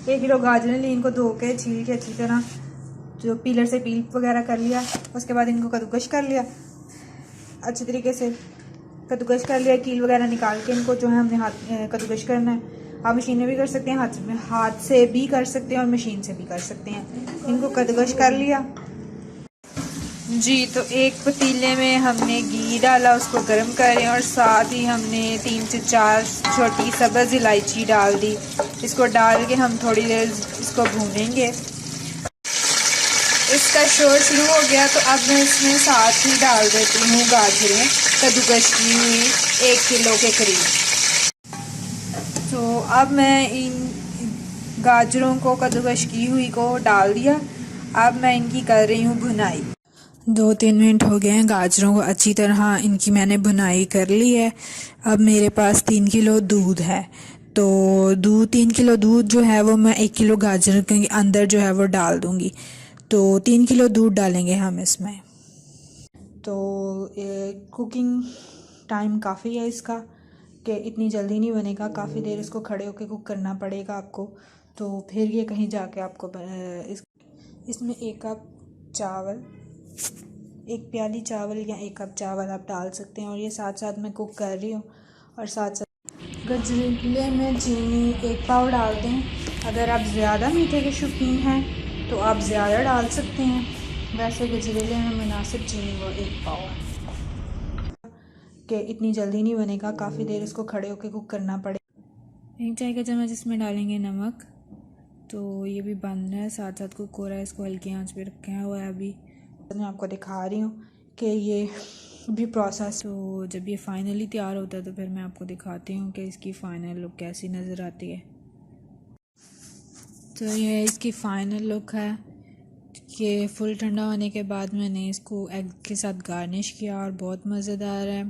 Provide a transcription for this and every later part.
1 kilo गाजरें ली, इनको धो के छील के अच्छी तरह जो पीलर से पील वगैरह कर लिया। उसके बाद इनको कद्दूकश कर लिया, अच्छी तरीके से कद्दूकश कर लिया। कील वगैरह निकाल के इनको जो है हमने हाथ कद्दूकश करना है। आप मशीन में भी कर सकते हैं, हाथ से भी कर सकते हैं और मशीन से भी कर सकते हैं। इनको कद्दूकश कर लिया जी। तो एक पतीले में हमने घी डाला, उसको गर्म करें और साथ ही हमने 3 से 4 छोटी सब्ज़ इलायची डाल दी। इसको डाल के हम थोड़ी देर इसको भूनेंगे। इसका शोर शुरू हो गया तो अब मैं इसमें साथ ही डाल देती हूँ गाजरें कद्दूकश की हुई 1 किलो के करीब। तो अब मैं इन गाजरों को कद्दूकश की हुई को डाल दिया। अब मैं इनकी कर रही हूँ भुनाई। 2-3 मिनट हो गए हैं, गाजरों को अच्छी तरह इनकी मैंने भुनाई कर ली है। अब मेरे पास 3 किलो दूध है, तो 3 किलो दूध जो है वो मैं 1 किलो गाजर के अंदर जो है वो डाल दूँगी। तो 3 किलो दूध डालेंगे हम इसमें। तो कुकिंग टाइम काफ़ी है इसका, कि इतनी जल्दी नहीं बनेगा, काफ़ी देर इसको खड़े होकर कुक करना पड़ेगा आपको। तो फिर ये कहीं जाके आपको इसमें 1 कप चावल, 1 प्याली चावल या 1 कप चावल आप डाल सकते हैं। और ये साथ साथ मैं कुक कर रही हूँ। और साथ साथ गजरेले में चीनी 1 पाव डाल दें। अगर आप ज़्यादा मीठे के शौकीन हैं तो आप ज़्यादा डाल सकते हैं। वैसे गजरेले में मुनासिब चीनी वो 1 पाव है, कि इतनी जल्दी नहीं बनेगा, काफ़ी देर इसको खड़े होकर कुक करना पड़ेगा। 1 चाय का चम्मच इसमें डालेंगे नमक। तो ये भी बन रहा है, साथ साथ कुक हो रहा है। इसको हल्की आंच पे रखा हुआ है। अभी मैं आपको दिखा रही हूँ कि ये भी प्रोसेस। तो जब ये फाइनली तैयार होता है तो फिर मैं आपको दिखाती हूँ कि इसकी फ़ाइनल लुक कैसी नज़र आती है। तो ये इसकी फ़ाइनल लुक है। ये फुल ठंडा होने के बाद मैंने इसको एग के साथ गार्निश किया और बहुत मज़ेदार है।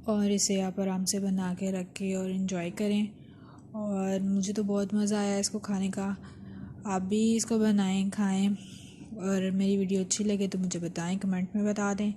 और इसे आप आराम से बना के रखें और इन्जॉय करें। और मुझे तो बहुत मज़ा आया इसको खाने का। आप भी इसको बनाएं, खाएं। और मेरी वीडियो अच्छी लगे तो मुझे बताएं, कमेंट में बता दें।